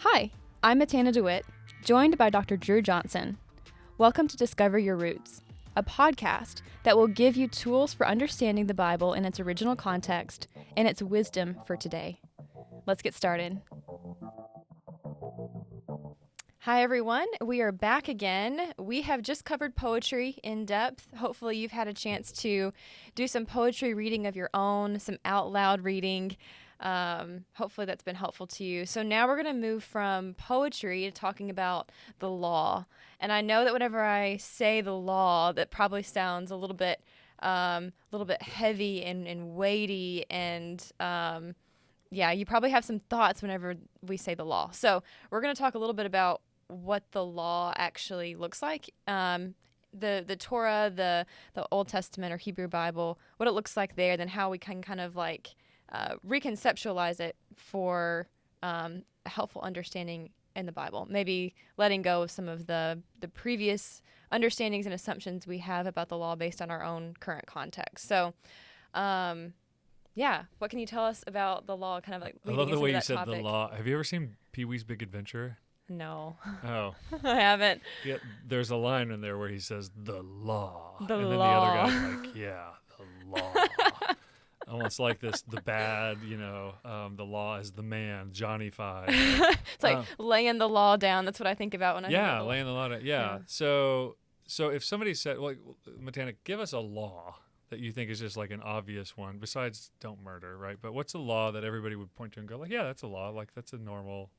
Hi, I'm Matana DeWitt, joined by Dr. Drew Johnson. Welcome to Discover Your Roots, a podcast that will give you tools for understanding the Bible in its original context and its wisdom for today. Let's get started. Hi, everyone. We are back again. We have just covered poetry in depth. Hopefully, you've had a chance to do some poetry reading of your own, some out loud reading. Hopefully that's been helpful to you. So now we're going to move from poetry to talking about the law. And I know that whenever I say the law, that probably sounds a little bit heavy and weighty. And you probably have some thoughts whenever we say the law. So we're going to talk a little bit about what the law actually looks like. The Torah, the Old Testament or Hebrew Bible, what it looks like there, then how we can kind of reconceptualize it for a helpful understanding in the Bible. Maybe letting go of some of the previous understandings and assumptions we have about the law based on our own current context. So, what can you tell us about the law? Kind of like I love the way you said topic? The law. Have you ever seen Pee-wee's Big Adventure? No. Oh. I haven't. Yeah, there's a line in there where he says, the law. The and then law. the other guy's like, yeah, the law. Almost like this, the bad, the law is the man, Johnny Five. It's like laying the law down. That's what I think about when I think of the law. Laying the law down. Yeah. So if somebody said, Matana, give us a law that you think is just like an obvious one, besides don't murder, right? But what's a law that everybody would point to and go, like, yeah, that's a law. Like, that's a normal...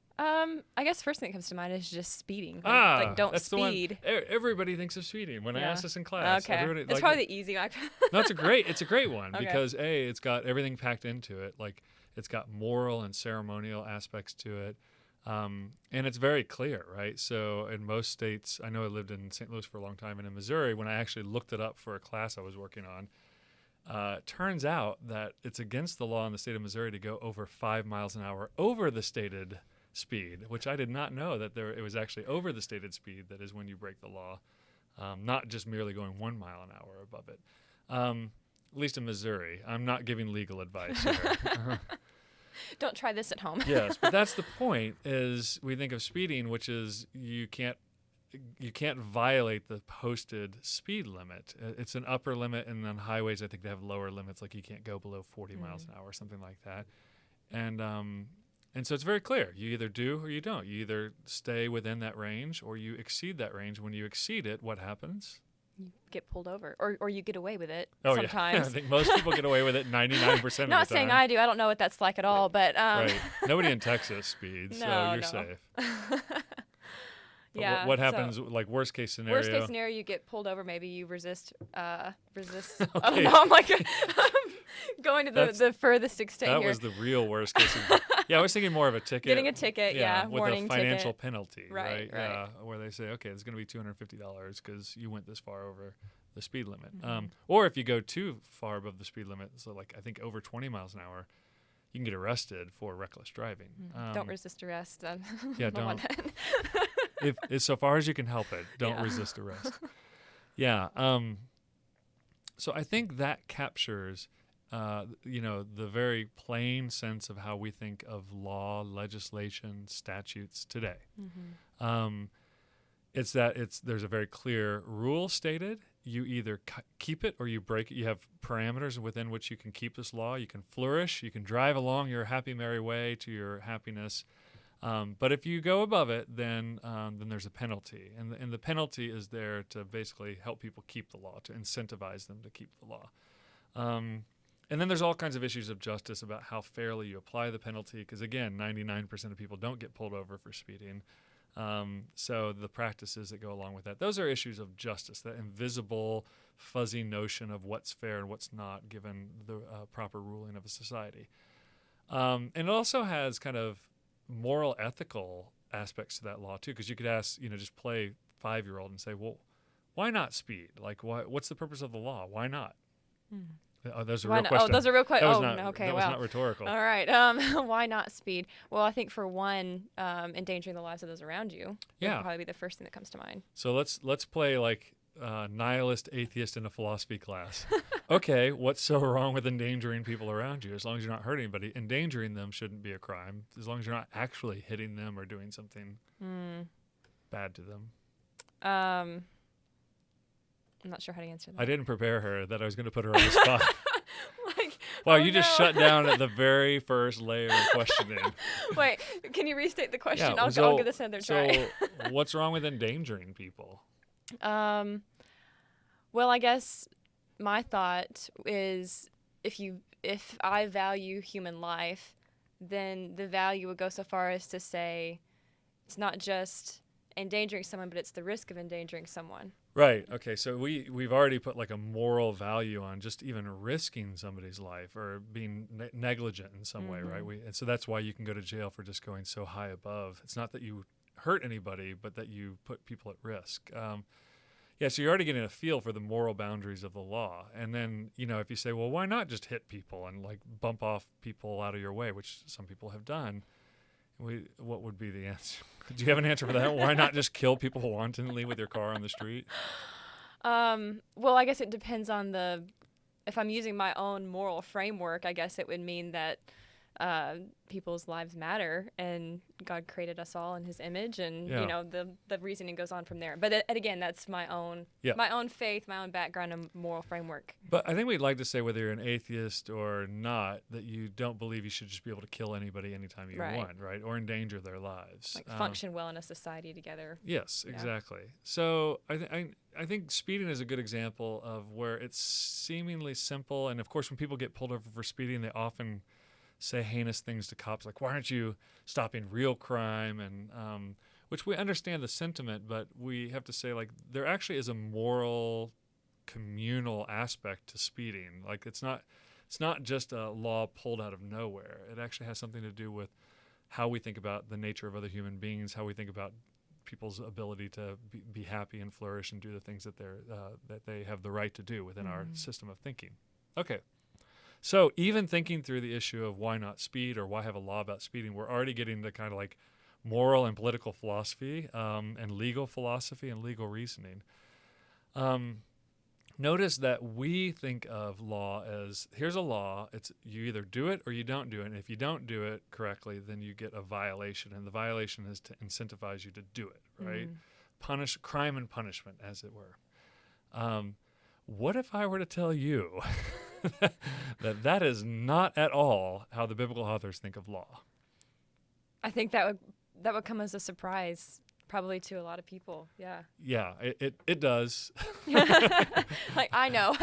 I guess first thing that comes to mind is just speeding. Like don't that's speed. The one. Everybody thinks of speeding. When I ask this in class, okay, it's probably the easy one. No, it's a great one okay. Because it's got everything packed into it. Like it's got moral and ceremonial aspects to it, and it's very clear, right? So in most states, I know I lived in St. Louis for a long time, and in Missouri, when I actually looked it up for a class I was working on, turns out that it's against the law in the state of Missouri to go over 5 miles an hour over the stated speed, which I did not know that it was actually over the stated speed that is when you break the law, not just merely going 1 mile an hour above it. At least in Missouri. I'm not giving legal advice here. Don't try this at home. Yes, but that's the point, is we think of speeding, which is you can't violate the posted speed limit. It's an upper limit, and on highways I think they have lower limits, like you can't go below 40 miles an hour or something like that. And so it's very clear. You either do or you don't. You either stay within that range or you exceed that range. When you exceed it, what happens? You get pulled over, or you get away with it sometimes. Yeah. I think most people get away with it 99% of the time. Not saying I do. I don't know what that's like at all, but... Right. Nobody in Texas speeds, so you're safe. Yeah. What happens, like worst case scenario? Worst case scenario, you get pulled over. Maybe you resist. Okay. Oh, no, I'm like going to the furthest extent here. That here. was the real worst case. Yeah, I was thinking more of a ticket. Getting a ticket, with warning a financial ticket. penalty, right? Yeah, where they say, okay, it's going to be $250 because you went this far over the speed limit. Mm-hmm. Or if you go too far above the speed limit, so like I think over 20 miles an hour, you can get arrested for reckless driving. Don't resist arrest. Yeah, don't. If so far as you can help it, don't resist arrest. Yeah. So I think that captures, the very plain sense of how we think of law, legislation, statutes today. Mm-hmm. It's that there's a very clear rule stated. You either keep it or you break it. You have parameters within which you can keep this law. You can flourish. You can drive along your happy, merry way to your happiness. But if you go above it, then there's a penalty. And the penalty is there to basically help people keep the law, to incentivize them to keep the law. And then there's all kinds of issues of justice about how fairly you apply the penalty, because, again, 99% of people don't get pulled over for speeding. So the practices that go along with that, those are issues of justice, that invisible, fuzzy notion of what's fair and what's not, given the proper ruling of a society. And it also has kind of moral, ethical aspects to that law, too, because you could ask, just play 5-year-old and say, well, why not speed? Like, what's the purpose of the law? Why not? Oh, those are real questions. Oh, those are real questions. Okay, that was not rhetorical. All right. Why not speed? Well, I think for one, endangering the lives of those around you would probably be the first thing that comes to mind. So let's play like nihilist atheist in a philosophy class. Okay, what's so wrong with endangering people around you? As long as you're not hurting anybody, endangering them shouldn't be a crime. As long as you're not actually hitting them or doing something bad to them. I'm not sure how to answer that. I didn't prepare her that I was going to put her on the spot. Like, Wow, oh you just no. shut down at the very first layer of questioning. Wait, can you restate the question? Yeah, I'll give this another try. So what's wrong with endangering people? Well, I guess my thought is if I value human life, then the value would go so far as to say it's not just endangering someone, but it's the risk of endangering someone. Right. Okay. So we've already put like a moral value on just even risking somebody's life or being negligent in some way, right? And so that's why you can go to jail for just going so high above. It's not that you hurt anybody, but that you put people at risk. Yeah, so you're already getting a feel for the moral boundaries of the law. And then, if you say, well, why not just hit people and like bump off people out of your way, which some people have done, what would be the answer? Do you have an answer for that? Why not just kill people wantonly with your car on the street? Well, I guess it depends on if I'm using my own moral framework, I guess it would mean that people's lives matter, and God created us all in His image, and the reasoning goes on from there. But again, that's my own faith, my own background, and moral framework. But I think we'd like to say, whether you're an atheist or not, that you don't believe you should just be able to kill anybody anytime you want, right? Or endanger their lives. Like function well in a society together. Yes, exactly. So I think speeding is a good example of where it's seemingly simple, and of course, when people get pulled over for speeding, they often say heinous things to cops like, why aren't you stopping real crime? And which we understand the sentiment, but we have to say, like, there actually is a moral communal aspect to speeding. Like, it's not just a law pulled out of nowhere. It actually has something to do with how we think about the nature of other human beings, how we think about people's ability to be happy and flourish and do the things that they have the right to do within our system of thinking. Okay. So even thinking through the issue of why not speed or why have a law about speeding, we're already getting to kind of like moral and political philosophy and legal philosophy and legal reasoning. Notice that we think of law as, here's a law, it's you either do it or you don't do it. And if you don't do it correctly, then you get a violation. And the violation is to incentivize you to do it, right? Punish crime and punishment, as it were. What if I were to tell you that is not at all how the biblical authors think of law? I think that would come as a surprise, probably to a lot of people. Yeah. Yeah, it does. Like, I know.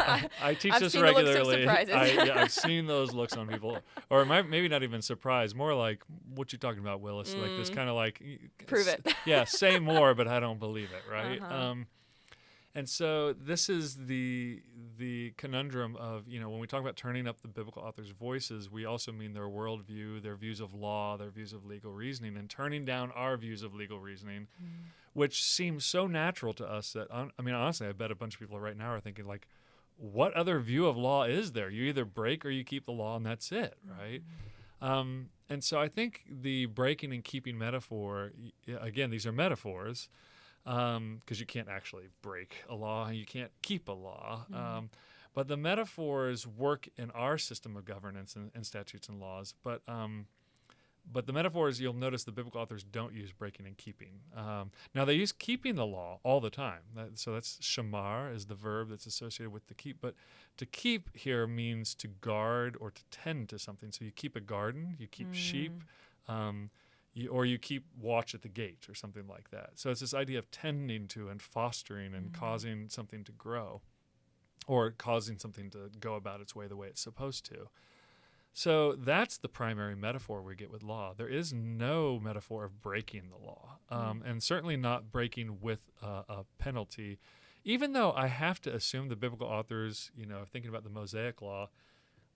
I teach I've this seen the looks of regularly. surprises. I've seen those looks on people, or maybe not even surprise, more like, what you talking about, Willis? Like this kind of like, prove it. Yeah, say more, but I don't believe it, right? And so this is the conundrum of, when we talk about turning up the biblical authors' voices, we also mean their worldview, their views of law, their views of legal reasoning, and turning down our views of legal reasoning, which seems so natural to us that, honestly, I bet a bunch of people right now are thinking, like, what other view of law is there? You either break or you keep the law, and that's it, right? And so I think the breaking and keeping metaphor, again, these are metaphors, because you can't actually break a law and you can't keep a law. But the metaphors work in our system of governance and statutes and laws. But the metaphors, you'll notice the biblical authors don't use breaking and keeping. Now, they use keeping the law all the time. So that's shamar is the verb that's associated with the keep. But to keep here means to guard or to tend to something. So you keep a garden, you keep sheep, or you keep watch at the gate or something like that. So it's this idea of tending to and fostering and causing something to grow or causing something to go about its way the way it's supposed to. So that's the primary metaphor we get with law. There is no metaphor of breaking the law, and certainly not breaking with a penalty, even though I have to assume the biblical authors, thinking about the Mosaic law,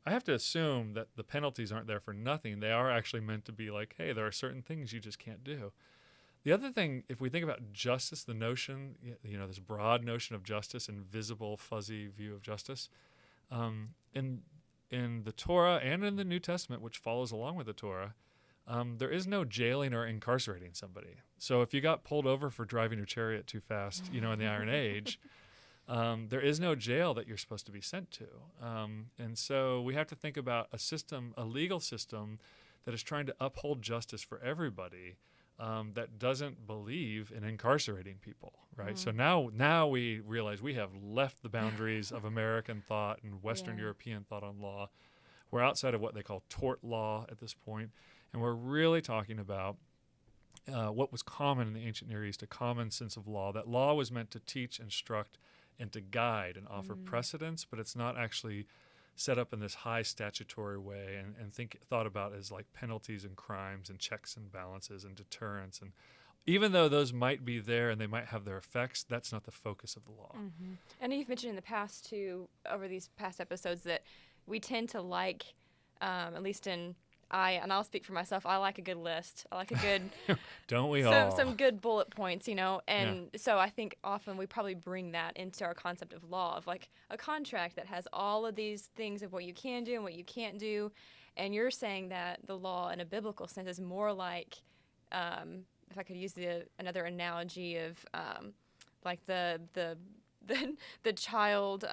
I have to assume that the penalties aren't there for nothing. They are actually meant to be like, hey, there are certain things you just can't do. The other thing, if we think about justice, the notion, this broad notion of justice and visible, fuzzy view of justice, in the Torah and in the New Testament, which follows along with the Torah, there is no jailing or incarcerating somebody. So if you got pulled over for driving your chariot too fast, in the Iron Age, There is no jail that you're supposed to be sent to. And so we have to think about a legal system that is trying to uphold justice for everybody, that doesn't believe in incarcerating people, right? So now we realize we have left the boundaries of American thought and Western European thought on law. We're outside of what they call tort law at this point, and we're really talking about what was common in the ancient Near East, a common sense of law. That law was meant to teach, instruct, and to guide and offer precedence, but it's not actually set up in this high statutory way and thought about as like penalties and crimes and checks and balances and deterrence. And even though those might be there and they might have their effects, that's not the focus of the law. And you've mentioned in the past too, over these past episodes, that we tend to like, at least and I'll speak for myself, I like a good list. I like a good Don't we all? Some good bullet points, and so I think often we probably bring that into our concept of law, of like a contract that has all of these things of what you can do and what you can't do. And you're saying that the law in a biblical sense is more like, if I could use another analogy of like the child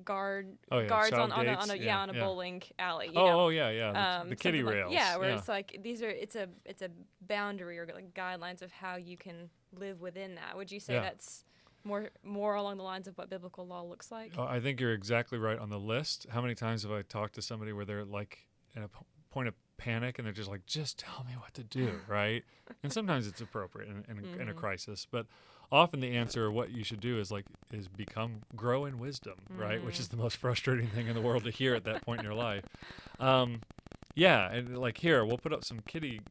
guards child on gates. a bowling alley. The kiddie something rails. It's like it's a boundary or like guidelines of how you can live within that. Would you say that's more along the lines of what biblical law looks like? I think you're exactly right on the list. How many times have I talked to somebody where they're like in a point of panic and they're just like, just tell me what to do, right? And sometimes it's appropriate in a crisis, but often the answer, what you should do, is grow in wisdom, right? Which is the most frustrating thing in the world to hear at that point in your life. And like, here, we'll put up some kiddie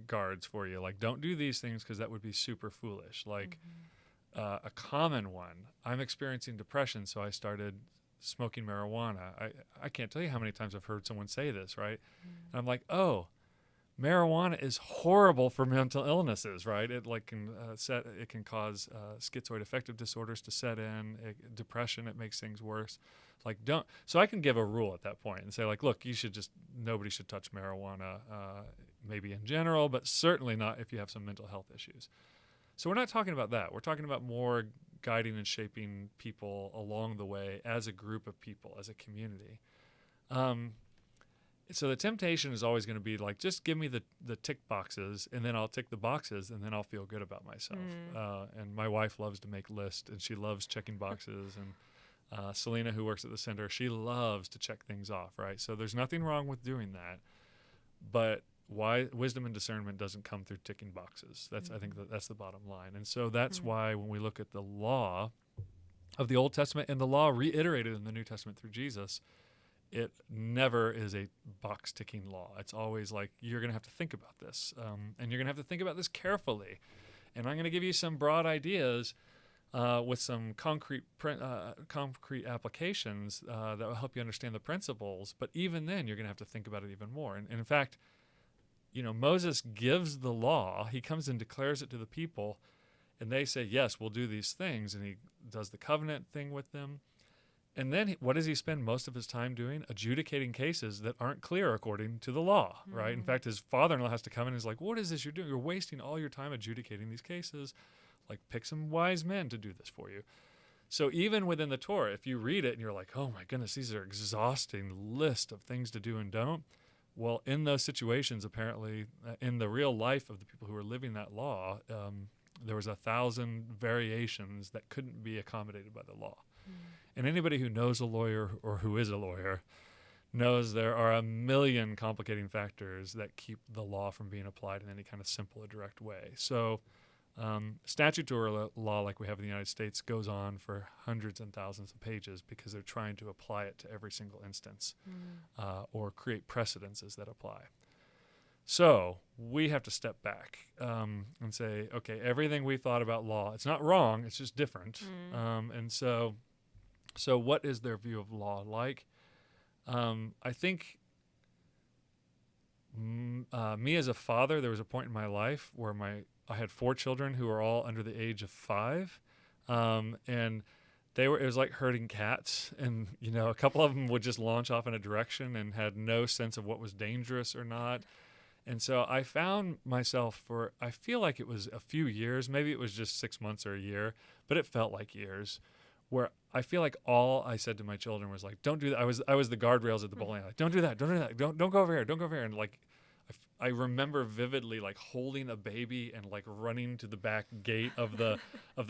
guards for you. Like, don't do these things because that would be super foolish. Like, a common one, I'm experiencing depression, so I started smoking marijuana. I can't tell you how many times I've heard someone say this, right? And I'm like, oh, marijuana is horrible for mental illnesses, right? It can cause schizoid affective disorders to set in, depression. It makes things worse. Like, don't. So I can give a rule at that point and say, like, look, nobody should touch marijuana, maybe in general, but certainly not if you have some mental health issues. So we're not talking about that. We're talking about more guiding and shaping people along the way as a group of people, as a community. So the temptation is always going to be like, just give me the tick boxes, and then I'll tick the boxes, and then I'll feel good about myself. And my wife loves to make lists, and she loves checking boxes. And Selena, who works at the center, she loves to check things off, right? So there's nothing wrong with doing that. But why wisdom and discernment doesn't come through ticking boxes. I think that's the bottom line. And so that's why when we look at the law of the Old Testament and the law reiterated in the New Testament through Jesus, it never is a box-ticking law. It's always like, you're going to have to think about this, and you're going to have to think about this carefully. And I'm going to give you some broad ideas with some concrete applications that will help you understand the principles. But even then, you're going to have to think about it even more. And in fact, Moses gives the law. He comes and declares it to the people, and they say, yes, we'll do these things. And he does the covenant thing with them. And then what does he spend most of his time doing? Adjudicating cases that aren't clear according to the law, right? In fact, his father-in-law has to come in and is like, what is this you're doing? You're wasting all your time adjudicating these cases. Like, pick some wise men to do this for you. So even within the Torah, if you read it and you're like, oh my goodness, these are exhausting list of things to do and don't. Well, in those situations, apparently, in the real life of the people who were living that law, there was 1,000 variations that couldn't be accommodated by the law. And anybody who knows a lawyer or who is a lawyer knows there are a million complicating factors that keep the law from being applied in any kind of simple or direct way. So statutory law like we have in the United States goes on for hundreds and thousands of pages because they're trying to apply it to every single instance or create precedences that apply. So we have to step back and say, okay, everything we thought about law, it's not wrong, it's just different. And so what is their view of law like? I think me as a father, there was a point in my life where I had 4 children who were all under the age of 5, and it was like herding cats, and a couple of them would just launch off in a direction and had no sense of what was dangerous or not. And so I found myself I feel like it was a few years, maybe it was just 6 months or a year, but it felt like years, where I feel like all I said to my children was like, don't do that. I was the guardrails at the bowling alley. Like, don't do that. Don't do that. Don't go over here. Don't go over here. And like, I remember vividly like holding a baby and like running to the back gate of the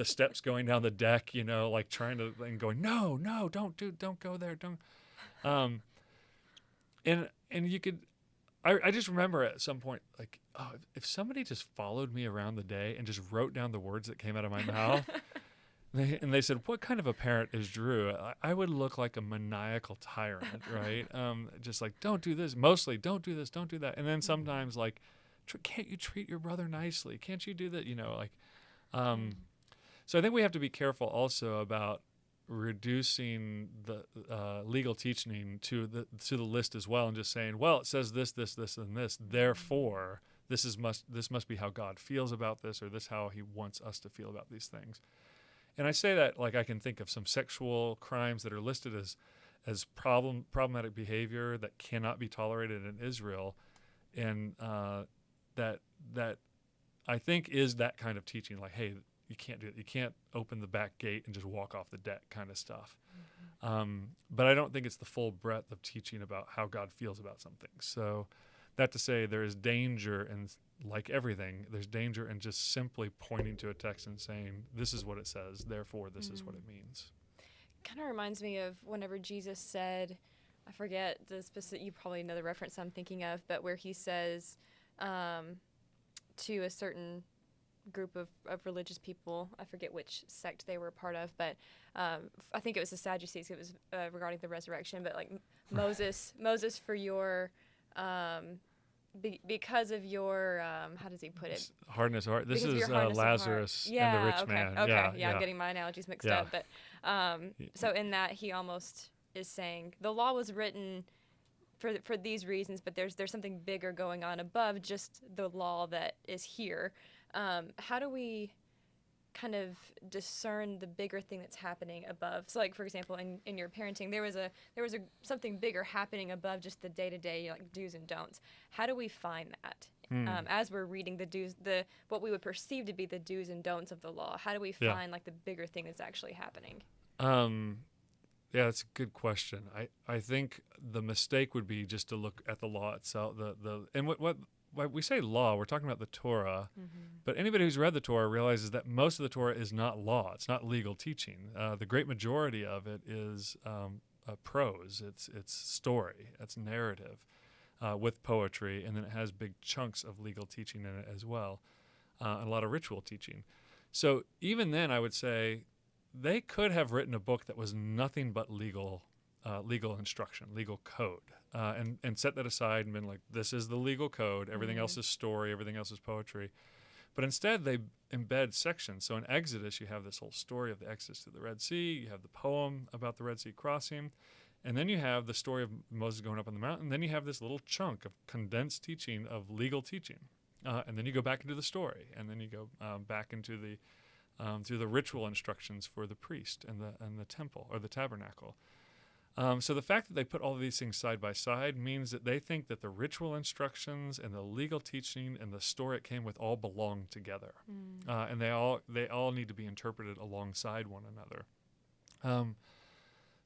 steps going down the deck, you know, like trying to and going, no, don't go there. Don't. And you could, I just remember at some point, like, oh, if somebody just followed me around the day and just wrote down the words that came out of my mouth, and they said, what kind of a parent is Drew? I would look like a maniacal tyrant, right? Just like, don't do this. Mostly, don't do this, don't do that. And then sometimes like, can't you treat your brother nicely? Can't you do that? You know, like, so I think we have to be careful also about reducing the legal teaching to the list as well, and just saying, well, it says this, and this, therefore this must be how God feels about this, or this how he wants us to feel about these things. And I say that like I can think of some sexual crimes that are listed as problematic behavior that cannot be tolerated in Israel, and that I think is that kind of teaching, like, hey, you can't do it. You can't open the back gate and just walk off the deck kind of stuff. But I don't think it's the full breadth of teaching about how God feels about something. So that to say, there is danger, and like everything, there's danger in just simply pointing to a text and saying, this is what it says, therefore this is what it means. Kind of reminds me of whenever Jesus said, I forget the specific, you probably know the reference I'm thinking of, but where he says to a certain group of religious people, I forget which sect they were a part of, but I think it was the Sadducees. It was regarding the resurrection, but like Moses for your because of your how does he put it? Hardness of heart. This Because of is your hardness of Lazarus heart. and the rich man. Okay, I'm getting my analogies mixed up, but so in that he almost is saying the law was written for these reasons, but there's something bigger going on above just the law that is here. How do we kind of discern the bigger thing that's happening above? So, like, for example, in your parenting, there was something bigger happening above just the day-to-day, like, do's and don'ts. How do we find that as we're reading what we would perceive to be the do's and don'ts of the law? How do we find like the bigger thing that's actually happening? Yeah, that's a good question. I think the mistake would be just to look at the law itself. And what we say law, we're talking about the Torah, but anybody who's read the Torah realizes that most of the Torah is not law. It's not legal teaching. The great majority of it is prose. It's story. It's narrative with poetry, and then it has big chunks of legal teaching in it as well, and a lot of ritual teaching. So even then, I would say they could have written a book that was nothing but legal instruction, legal code, and set that aside and been like, this is the legal code. Everything else is story. Everything else is poetry. But instead, they embed sections. So in Exodus, you have this whole story of the Exodus to the Red Sea. You have the poem about the Red Sea crossing. And then you have the story of Moses going up on the mountain. Then you have this little chunk of condensed teaching of legal teaching. And then you go back into the story. And then you go back into through the ritual instructions for the priest and the temple or the tabernacle. So the fact that they put all of these things side by side means that they think that the ritual instructions and the legal teaching and the story it came with all belong together, and they all need to be interpreted alongside one another.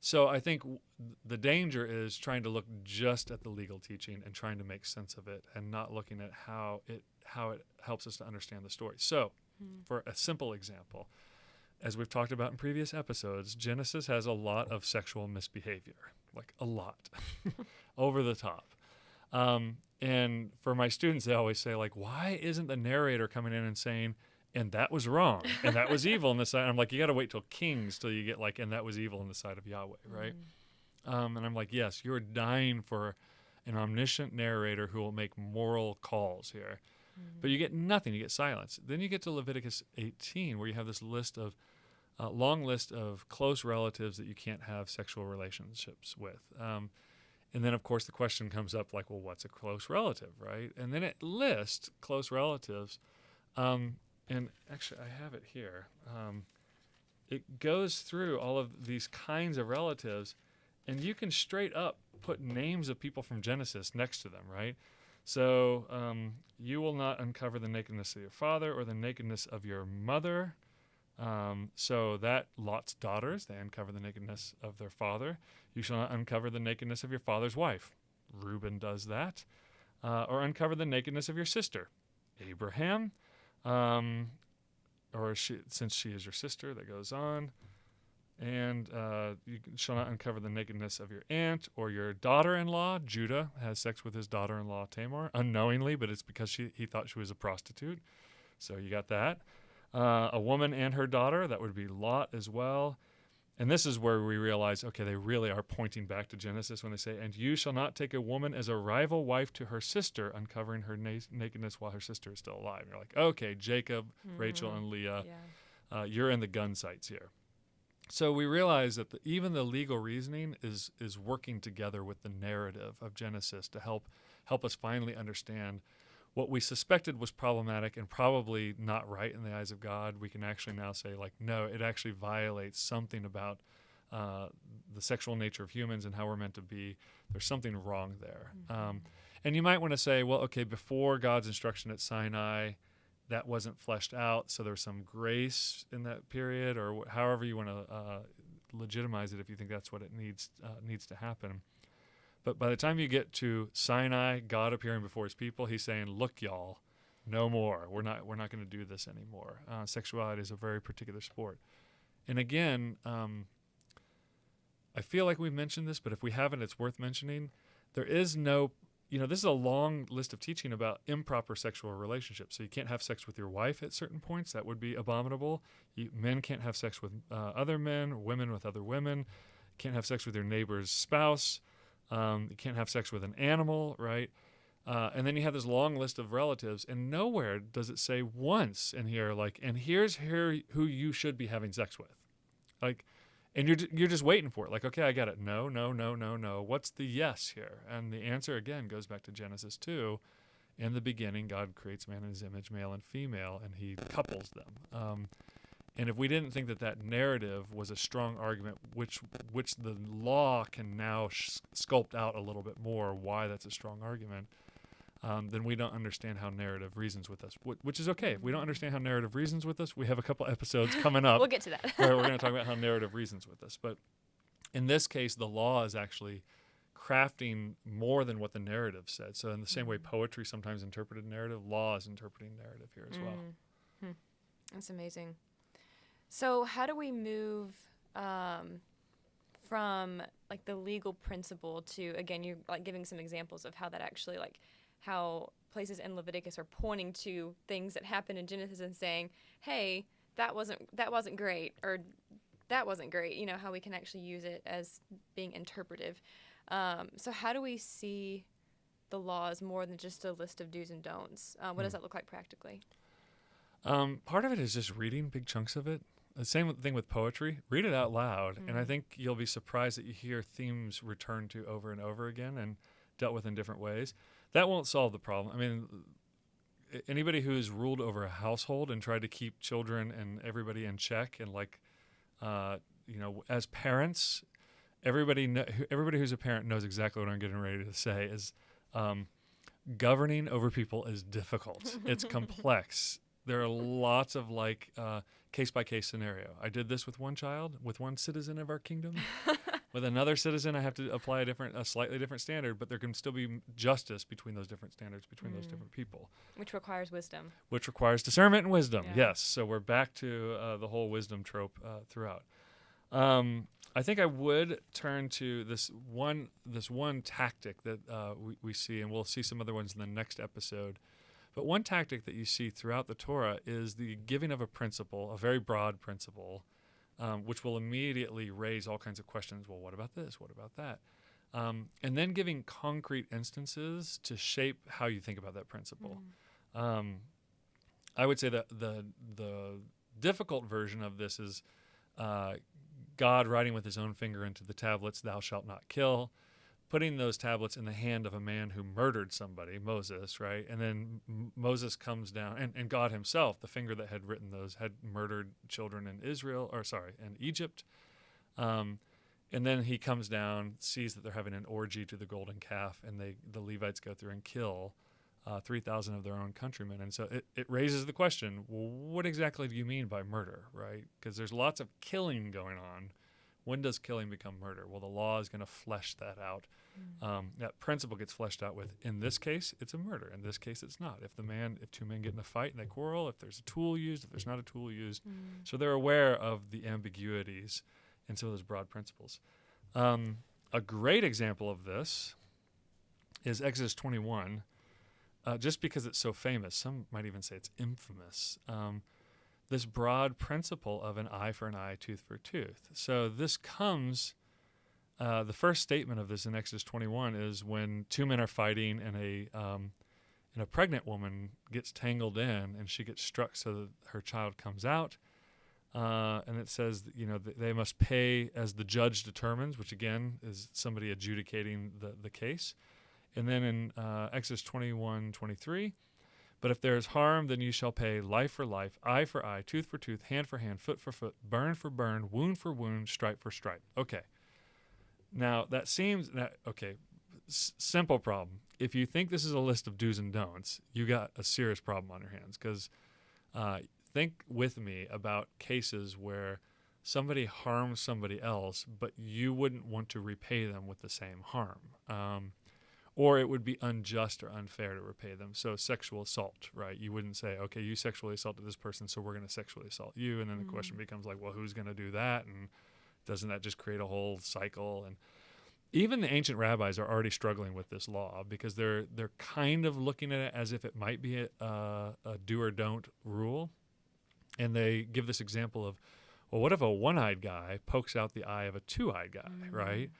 So I think the danger is trying to look just at the legal teaching and trying to make sense of it, and not looking at how it helps us to understand the story. So, for a simple example, as we've talked about in previous episodes, Genesis has a lot of sexual misbehavior, like a lot, over the top. And for my students, they always say, like, why isn't the narrator coming in and saying, and that was wrong, and that was evil in the sight? I'm like, you got to wait till Kings till you get like, and that was evil in the sight of Yahweh, right? And I'm like, yes, you're dying for an omniscient narrator who will make moral calls here. But you get nothing. You get silence. Then you get to Leviticus 18, where you have this long list of close relatives that you can't have sexual relationships with. And then, of course, the question comes up like, well, what's a close relative, right? And then it lists close relatives. And actually, I have it here. It goes through all of these kinds of relatives, and you can straight up put names of people from Genesis next to them, right? So you will not uncover the nakedness of your father or the nakedness of your mother. So that Lot's daughters, they uncover the nakedness of their father. You shall not uncover the nakedness of your father's wife. Reuben does that. Or uncover the nakedness of your sister. Abraham, since she is your sister, that goes on. And you shall not uncover the nakedness of your aunt or your daughter-in-law. Judah has sex with his daughter-in-law Tamar, unknowingly, but it's because he thought she was a prostitute. So you got that. A woman and her daughter, that would be Lot as well. And this is where we realize, okay, they really are pointing back to Genesis when they say, and you shall not take a woman as a rival wife to her sister, uncovering her nakedness while her sister is still alive. And you're like, okay, Jacob, Rachel, and Leah, you're in the gun sights here. So we realize that even the legal reasoning is working together with the narrative of Genesis to help us finally understand what we suspected was problematic and probably not right in the eyes of God. We can actually now say, like, no, it actually violates something about the sexual nature of humans and how we're meant to be. There's something wrong there. And you might want to say, well, okay, before God's instruction at Sinai, that wasn't fleshed out, so there's some grace in that period, or however you want to legitimize it if you think that's what it needs to happen. But by the time you get to Sinai, God appearing before his people, he's saying, look, y'all, no more. We're not going to do this anymore. Sexuality is a very particular sport. And again, I feel like we've mentioned this, but if we haven't, it's worth mentioning. There is no, this is a long list of teaching about improper sexual relationships. So you can't have sex with your wife at certain points. That would be abominable. Men can't have sex with other men, women with other women. Can't have sex with your neighbor's spouse. You can't have sex with an animal, right? And then you have this long list of relatives, and nowhere does it say once in here, like, and here's who you should be having sex with. Like, and you're just waiting for it. Like, okay, I get it. No. What's the yes here? And the answer, again, goes back to Genesis 2. In the beginning, God creates man in his image, male and female, and he couples them. And if we didn't think that narrative was a strong argument, which the law can now sculpt out a little bit more why that's a strong argument, then we don't understand how narrative reasons with us, which is okay. If we don't understand how narrative reasons with us, we have a couple episodes coming up. We'll get to that. Where we're going to talk about how narrative reasons with us. But in this case, the law is actually crafting more than what the narrative said. So in the same way poetry sometimes interpreted narrative, law is interpreting narrative here as well. That's amazing. So how do we move from like the legal principle to, again, you're like giving some examples of how that actually, like how places in Leviticus are pointing to things that happened in Genesis and saying, hey, that wasn't great, or that wasn't great, how we can actually use it as being interpretive. So how do we see the law as more than just a list of do's and don'ts? What does that look like practically? Part of it is just reading big chunks of it. The same thing with poetry. Read it out loud, and I think you'll be surprised that you hear themes returned to over and over again and dealt with in different ways. That won't solve the problem. I mean, anybody who has ruled over a household and tried to keep children and everybody in check, and as parents, everybody who's a parent knows exactly what I'm getting ready to say is governing over people is difficult. It's complex. There are lots of case-by-case scenario. I did this with one child, with one citizen of our kingdom. With another citizen, I have to apply a slightly different standard, but there can still be justice between those different standards, between those different people. Which requires wisdom. Which requires discernment and wisdom, yes. So we're back to the whole wisdom trope throughout. I think I would turn to this one tactic that we see, and we'll see some other ones in the next episode. But one tactic that you see throughout the Torah is the giving of a principle, a very broad principle, which will immediately raise all kinds of questions. Well, what about this? What about that? And then giving concrete instances to shape how you think about that principle. I would say that the difficult version of this is God writing with his own finger into the tablets, "Thou shalt not kill," putting those tablets in the hand of a man who murdered somebody, Moses, right? And then Moses comes down, and God himself, the finger that had written those, had murdered children in in Egypt. And then he comes down, sees that they're having an orgy to the golden calf, and the Levites go through and kill 3,000 of their own countrymen. And so it raises the question, well, what exactly do you mean by murder, right? Because there's lots of killing going on. When does killing become murder? Well, the law is going to flesh that out. That principle gets fleshed out with, in this case, it's a murder. In this case, it's not. If two men get in a fight and they quarrel, if there's a tool used, if there's not a tool used. So they're aware of the ambiguities and some of those broad principles. A great example of this is Exodus 21, just because it's so famous. Some might even say it's infamous. This broad principle of an eye for an eye, tooth for a tooth. So this comes... the first statement of this in Exodus 21 is when two men are fighting and a pregnant woman gets tangled in and she gets struck so that her child comes out. And it says that, they must pay as the judge determines, which again is somebody adjudicating the case. And then in Exodus 21:23, but if there is harm, then you shall pay life for life, eye for eye, tooth for tooth, hand for hand, foot for foot, burn for burn, wound for wound, stripe for stripe. Okay. Now, that seems, simple problem. If you think this is a list of do's and don'ts, you got a serious problem on your hands, because think with me about cases where somebody harms somebody else, but you wouldn't want to repay them with the same harm. Or it would be unjust or unfair to repay them. So sexual assault, right? You wouldn't say, okay, you sexually assaulted this person, so we're going to sexually assault you. And then the question becomes like, well, who's going to do that? And doesn't that just create a whole cycle? And even the ancient rabbis are already struggling with this law, because they're kind of looking at it as if it might be a do or don't rule. And they give this example of, well, what if a one-eyed guy pokes out the eye of a two-eyed guy, right?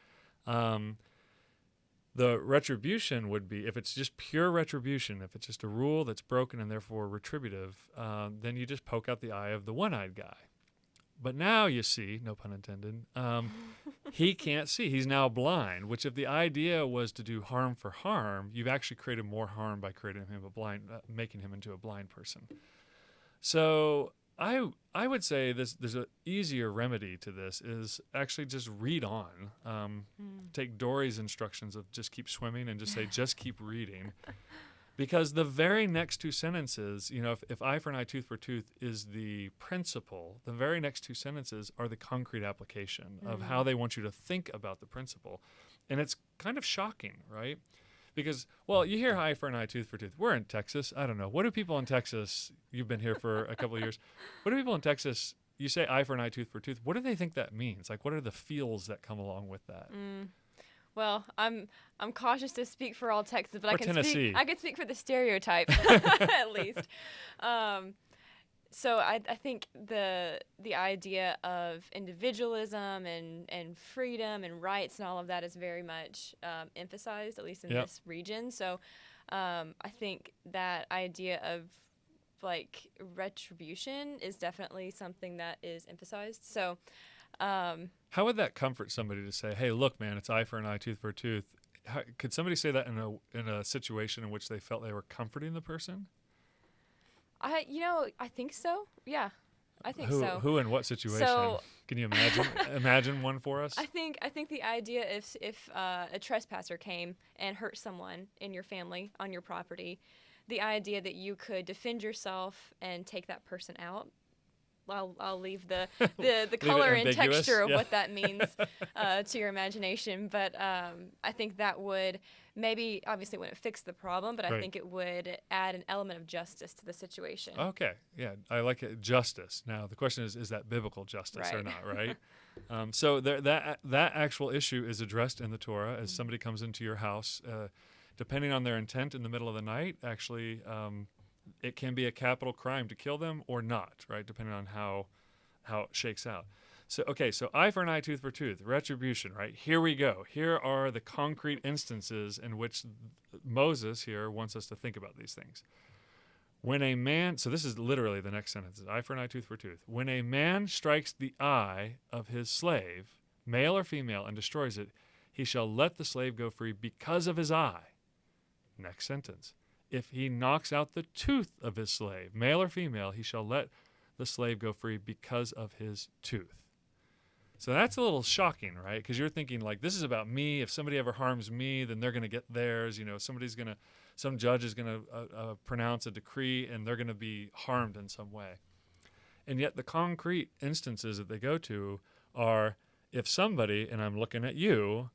The retribution would be, if it's just pure retribution, if it's just a rule that's broken and therefore retributive, then you just poke out the eye of the one-eyed guy. But now you see, no pun intended, he can't see. He's now blind, which if the idea was to do harm for harm, you've actually created more harm by creating him making him into a blind person. So I would say there's an easier remedy to this is actually just read on. Take Dory's instructions of just keep swimming and just say, just keep reading. Because the very next two sentences, if eye for an eye, tooth for tooth is the principle, the very next two sentences are the concrete application of how they want you to think about the principle. And it's kind of shocking, right? Because, well, you hear eye for an eye, tooth for tooth. We're in Texas. I don't know. What do people in Texas, you've been here for a couple of years, what do people in Texas, you say eye for an eye, tooth for tooth, what do they think that means? Like, what are the feels that come along with that? Well, I'm cautious to speak for all Texas, but or Tennessee. I can speak for the stereotype at least. So I think the idea of individualism and freedom and rights and all of that is very much emphasized, at least in this region. So I think that idea of like retribution is definitely something that is emphasized. So how would that comfort somebody to say, hey, look, man, it's eye for an eye, tooth for a tooth? Could somebody say that in a situation in which they felt they were comforting the person? I think so. Yeah, I think so. Who in what situation? So, can you imagine one for us? I think the idea if a trespasser came and hurt someone in your family on your property, the idea that you could defend yourself and take that person out. I'll leave the color and texture of what that means to your imagination. But I think that would maybe, obviously wouldn't fix the problem, but I think it would add an element of justice to the situation. Okay. Yeah, I like it. Justice. Now, the question is that biblical justice or not, right? So that actual issue is addressed in the Torah as somebody comes into your house. Depending on their intent in the middle of the night, actually... it can be a capital crime to kill them or not, right? Depending on how it shakes out. So eye for an eye, tooth for tooth, retribution, right? Here we go. Here are the concrete instances in which Moses here wants us to think about these things. When a man, so this is literally the next sentence, eye for an eye, tooth for tooth. When a man strikes the eye of his slave, male or female, and destroys it, he shall let the slave go free because of his eye. Next sentence. If he knocks out the tooth of his slave, male or female, he shall let the slave go free because of his tooth. So that's a little shocking, right? Because you're thinking like, this is about me. If somebody ever harms me, then they're going to get theirs. Some judge is going to pronounce a decree, and they're going to be harmed in some way. And yet the concrete instances that they go to are, if somebody, and I'm looking at you,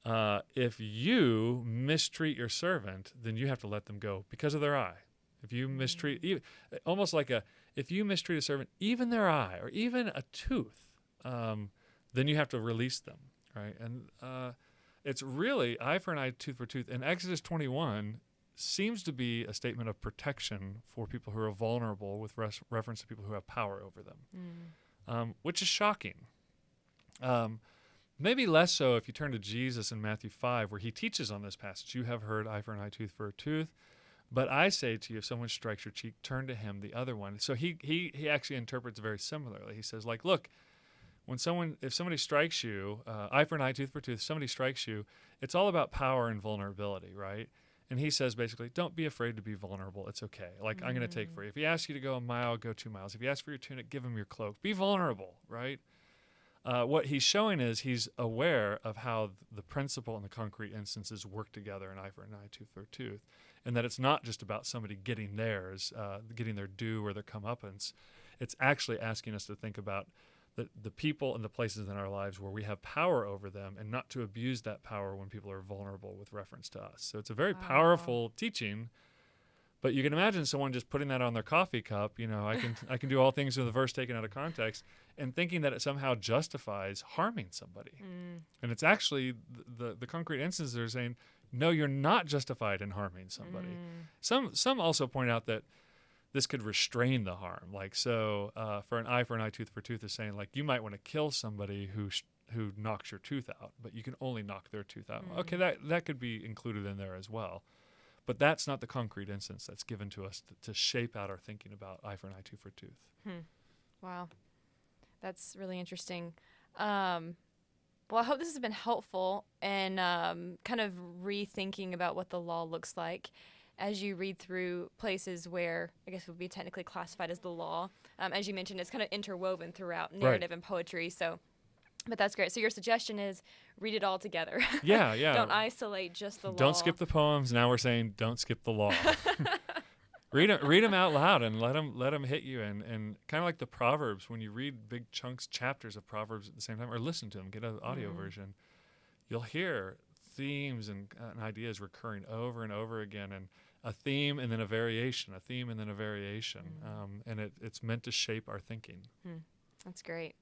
if you mistreat your servant, then you have to let them go because of their eye. If you mistreat, almost like if you mistreat a servant, even their eye or even a tooth, then you have to release them, right? And it's really eye for an eye, tooth for tooth. And Exodus 21 seems to be a statement of protection for people who are vulnerable with reference to people who have power over them, which is shocking. Maybe less so if you turn to Jesus in Matthew 5, where he teaches on this passage. You have heard eye for an eye, tooth for a tooth. But I say to you, if someone strikes your cheek, turn to him the other one. So he actually interprets very similarly. He says, like, look, if somebody strikes you, eye for an eye, tooth for tooth, somebody strikes you, it's all about power and vulnerability, right? And he says basically, don't be afraid to be vulnerable. It's okay. Like, I'm going to take for you. If he asks you to go a mile, go 2 miles. If he asks for your tunic, give him your cloak. Be vulnerable, right? What he's showing is he's aware of how the principle and the concrete instances work together, an eye for an eye, tooth for a tooth, and that it's not just about somebody getting theirs, getting their due or their comeuppance. It's actually asking us to think about the people and the places in our lives where we have power over them, and not to abuse that power when people are vulnerable with reference to us. So it's a very powerful teaching. But you can imagine someone just putting that on their coffee cup. I can do all things with the verse taken out of context, and thinking that it somehow justifies harming somebody. And it's actually the concrete instances are saying, no, you're not justified in harming somebody. Some also point out that this could restrain the harm. Like, so for an eye, tooth for tooth is saying, like, you might want to kill somebody who knocks your tooth out, but you can only knock their tooth out. Okay, that could be included in there as well. But that's not the concrete instance that's given to us to shape out our thinking about eye for an eye, tooth for tooth. Wow. That's really interesting. Well, I hope this has been helpful in kind of rethinking about what the law looks like as you read through places where I guess would be technically classified as the law. As you mentioned, it's kind of interwoven throughout narrative and poetry. But that's great. So your suggestion is read it all together. Yeah. Don't isolate just the law. Don't skip the poems. Now we're saying don't skip the law. Read them out loud and let them hit you. And kind of like the Proverbs, when you read big chapters of Proverbs at the same time, or listen to them, get an audio version, you'll hear themes and ideas recurring over and over again, and a theme and then a variation, a theme and then a variation. And it's meant to shape our thinking. That's great.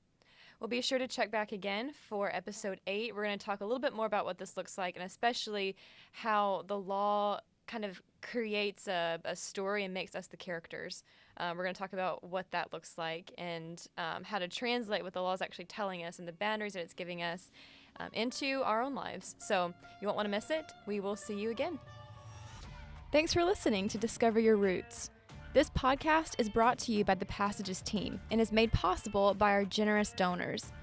Well, be sure to check back again for episode 8. We're going to talk a little bit more about what this looks like, and especially how the law kind of creates a story and makes us the characters. We're going to talk about what that looks like, and how to translate what the law is actually telling us and the boundaries that it's giving us into our own lives. So you won't want to miss it. We will see you again. Thanks for listening to Discover Your Roots. This podcast is brought to you by the Passages team and is made possible by our generous donors.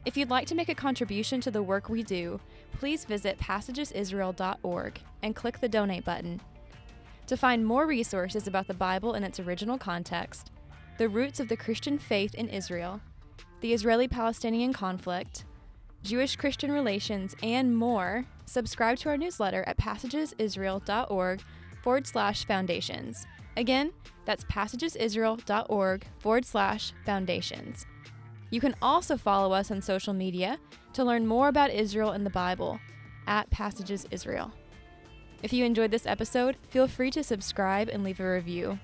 If you'd like to make a contribution to the work we do, please visit passagesisrael.org and click the donate button. To find more resources about the Bible in its original context, the roots of the Christian faith in Israel, the Israeli-Palestinian conflict, Jewish-Christian relations, and more, subscribe to our newsletter at passagesisrael.org/foundations. Again, that's passagesisrael.org/foundations. You can also follow us on social media to learn more about Israel and the Bible at Passages Israel. If you enjoyed this episode, feel free to subscribe and leave a review.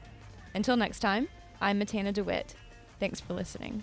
Until next time, I'm Matana DeWitt. Thanks for listening.